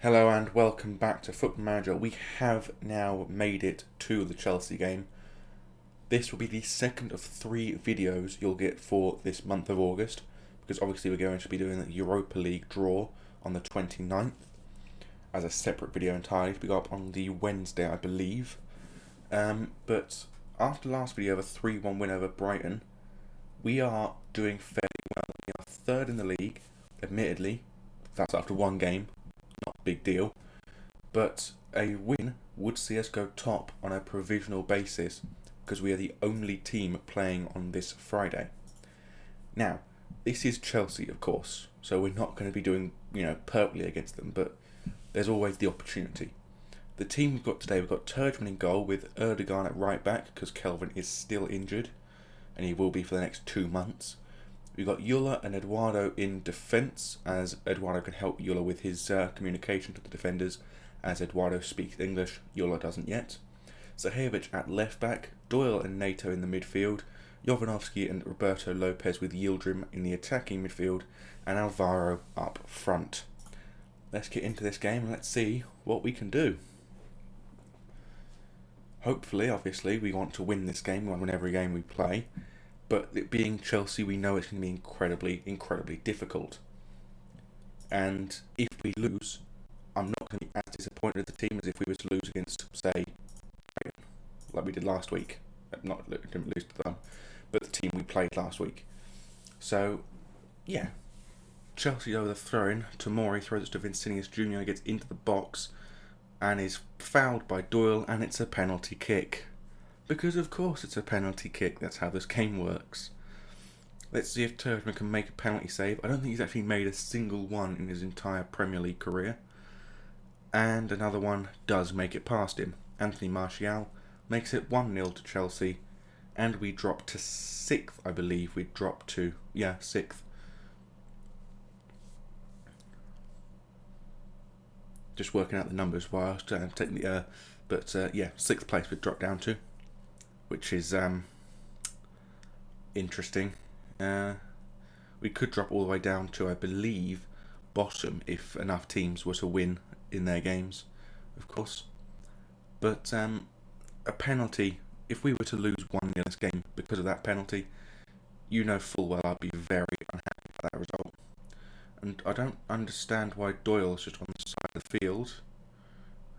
Hello and welcome back to Football Manager. We have now made it to the Chelsea game. This will be the second of 3 videos you'll get for this month of August, because obviously we're going to be doing the Europa League draw on the 29th as a separate video entirely to be up on the Wednesday, I believe. But after last video of a 3-1 win over Brighton, we are doing fairly well. We are third in the league, admittedly. That's after one game. Not a big deal, but a win would see us go top on a provisional basis because we are the only team playing on this Friday. Now, this is Chelsea, of course, so we're not going to be doing, perfectly against them, but there's always the opportunity. The team we've got today, we've got Turgeman in goal with Erdogan at right back because Kelvin is still injured, and he will be for the next 2 months. We've got Yulla and Eduardo in defence, as Eduardo can help Yulla with his communication to the defenders, as Eduardo speaks English, Yulla doesn't yet. Zahajovic at left back, Doyle and Nato in the midfield, Jovanovski and Roberto Lopez with Yildirim in the attacking midfield, and Alvaro up front. Let's get into this game and let's see what we can do. Hopefully, obviously, we want to win this game. We want to win every game we play. But it being Chelsea, we know it's going to be incredibly, incredibly difficult. And if we lose, I'm not going to be as disappointed at the team as if we were to lose against, say, Brighton, like we did last week. Didn't lose to them, but the team we played last week. So, yeah. Chelsea over the throw-in. Tomori throws it to Vincinius Jr., gets into the box and is fouled by Doyle, and it's a penalty kick. Because of course it's a penalty kick, that's how this game works. Let's see if Turgeman can make a penalty save. I don't think he's actually made a single one in his entire Premier League career. And another one does make it past him. Anthony Martial makes it 1-0 to Chelsea. And we drop to 6th, I believe. We drop to, 6th. Just working out the numbers while I was taking the... 6th place we drop down to, which is interesting. We could drop all the way down to, I believe, bottom if enough teams were to win in their games, of course. But a penalty, if we were to lose 1-0 in this game because of that penalty, you know full well I'd be very unhappy with that result. And I don't understand why Doyle's just on the side of the field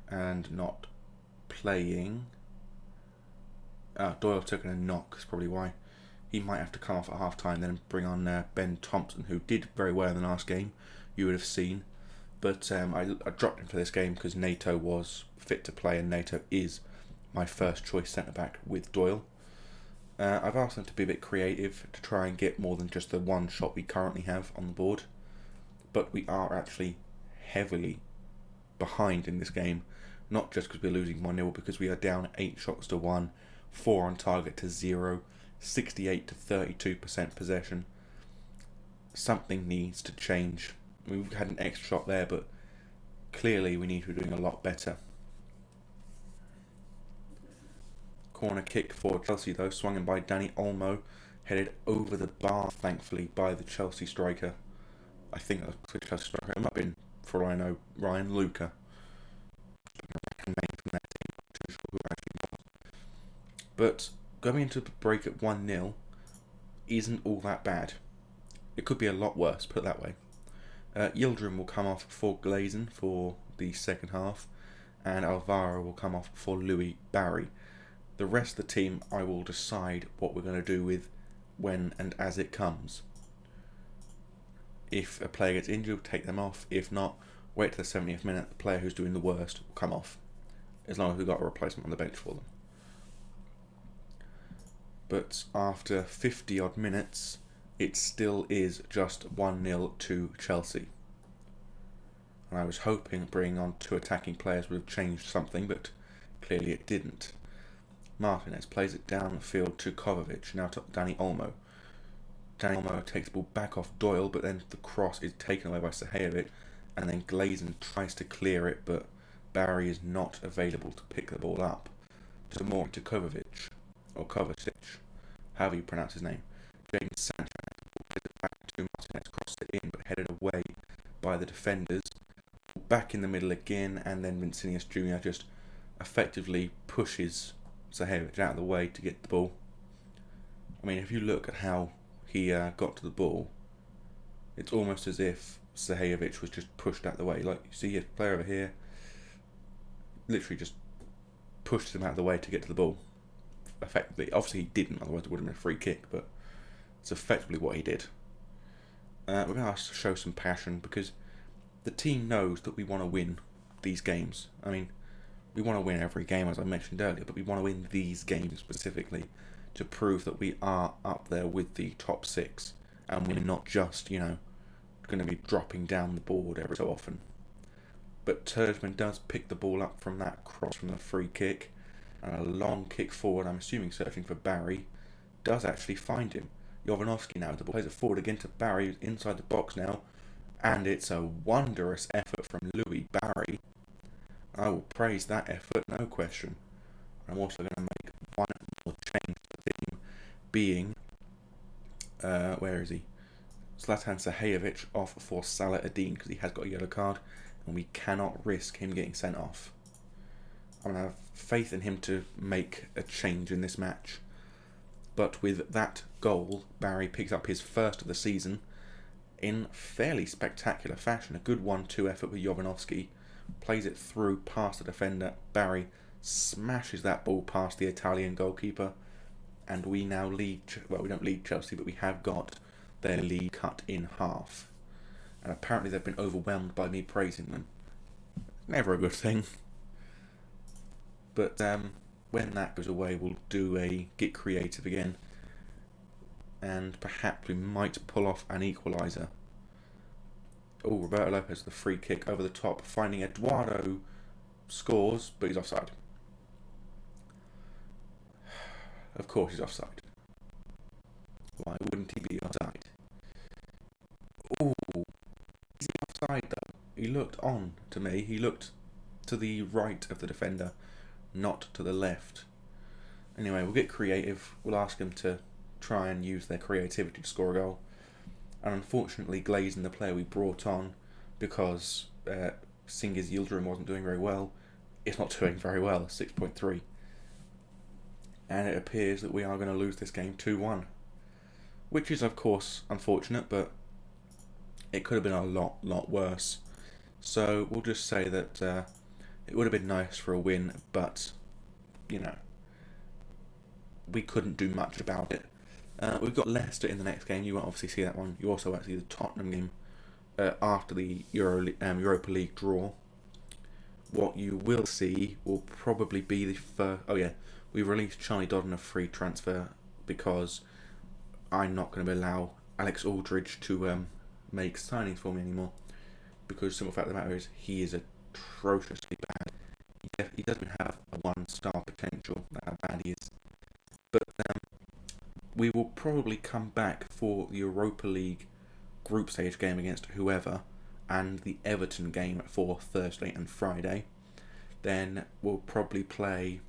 and not playing. Doyle took a knock, that's probably why. He might have to come off at half time then bring on Ben Thompson, who did very well in the last game, you would have seen. But I dropped him for this game because Nato was fit to play, and Nato is my first choice centre-back with Doyle. I've asked them to be a bit creative to try and get more than just the one shot we currently have on the board. But we are actually heavily behind in this game, not just because we're losing 1-0, because we are down 8 shots to 1, 4 on target to 0, 68 to 32% possession. Something needs to change. We've had an extra shot there, but clearly we need to be doing a lot better. Corner kick for Chelsea though, swung in by Dani Olmo, headed over the bar thankfully by the Chelsea striker. I think that's the Chelsea striker. It might have been, for all I know, Ryan Luca. But going into the break at 1-0 isn't all that bad. It could be a lot worse, put it that way. Yildirim will come off for Glazen for the second half, and Alvaro will come off for Louis Barry. The rest of the team I will decide what we're going to do with when and as it comes. If a player gets injured, we'll take them off. If not, wait till the 70th minute, the player who's doing the worst will come off, as long as we've got a replacement on the bench for them. But after 50 odd minutes, it still is just 1-0 to Chelsea. And I was hoping bringing on 2 attacking players would have changed something, but clearly it didn't. Martinez plays it down the field to Kovacic, now to Dani Olmo. Dani Olmo takes the ball back off Doyle, but then the cross is taken away by Zahajovic, and then Glazen tries to clear it, but Barry is not available to pick the ball up. Tomori to Kovacic, or Kovacic, however you pronounce his name. James Sanchez plays it back to Martinez, crossed it in, but headed away by the defenders. back in the middle again, and then Vincinius Jr. just effectively pushes Zahajovic out of the way to get the ball. I mean, if you look at how he got to the ball, it's almost as if Zahajovic was just pushed out of the way. Like, you see a player over here, literally just pushed him out of the way to get to the ball. Effectively. Obviously he didn't, otherwise it would have been a free kick, but it's effectively what he did. We're going to have to show some passion, because the team knows that we want to win these games. I mean, we want to win every game, as I mentioned earlier, but we want to win these games specifically to prove that we are up there with the top 6, and we're not just, going to be dropping down the board every so often. But Turgeman does pick the ball up from that cross from the free kick, and a long kick forward, I'm assuming searching for Barry, does actually find him. Jovanovski now, the ball plays it forward again to Barry, who's inside the box now, and it's a wondrous effort from Louis Barry. I will praise that effort, no question. I'm also going to make one more change to the team, being, where is he? Zlatan Zahajovic off for Salah Adin, because he has got a yellow card, and we cannot risk him getting sent off. I'm going to have faith in him to make a change in this match. But with that goal, Barry picks up his first of the season in fairly spectacular fashion. A good 1-2 effort with Jovanovski. Plays it through past the defender. Barry smashes that ball past the Italian goalkeeper. And we now lead, well, we don't lead Chelsea, but we have got their lead cut in half. And apparently they've been overwhelmed by me praising them. Never a good thing. But when that goes away, we'll do a get creative again. And perhaps we might pull off an equaliser. Oh, Roberto Lopez, the free kick over the top, finding Eduardo, scores, but he's offside. Of course he's offside. Why wouldn't he be offside? Oh, is he offside though? He looked on to me. He looked to the right of the defender, not to the left. Anyway, we'll get creative. We'll ask them to try and use their creativity to score a goal. And unfortunately, Glazing, the player we brought on, because Cengiz Yildirim wasn't doing very well, is not doing very well, 6.3. And it appears that we are going to lose this game 2-1. Which is, of course, unfortunate, but it could have been a lot worse. So we'll just say that it would have been nice for a win, but, we couldn't do much about it. We've got Leicester in the next game. You won't obviously see that one. You also won't see the Tottenham game after the Europa League draw. What you will see will probably be the first... Oh yeah, we released Charlie Dodd on a free transfer because I'm not going to allow Alex Aldridge to make signings for me anymore. Because the simple fact of the matter is he is atrociously bad. He doesn't have a one-star potential. That's how bad he is. But we will probably come back for the Europa League group stage game against whoever, and the Everton game for Thursday and Friday. Then we'll probably play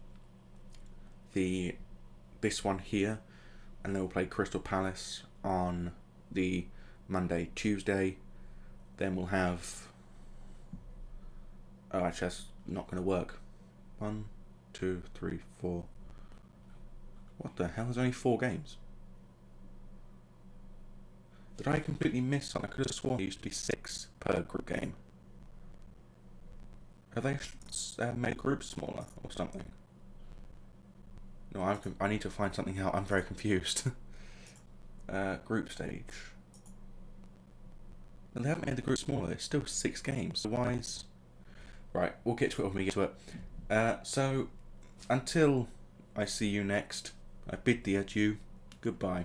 this one here, and then we'll play Crystal Palace on the Monday, Tuesday. Then we'll have... Oh, actually, that's not going to work. 1, 2, 3, 4... What the hell? There's only 4 games. Did I completely miss something? I could have sworn there used to be 6 per group game. Have they made groups smaller or something? No, I need to find something out. I'm very confused. Group stage. And they haven't made the group smaller. There's still 6 games. So why is... Right, we'll get to it when we get to it. So, until I see you next, I bid thee adieu. Goodbye.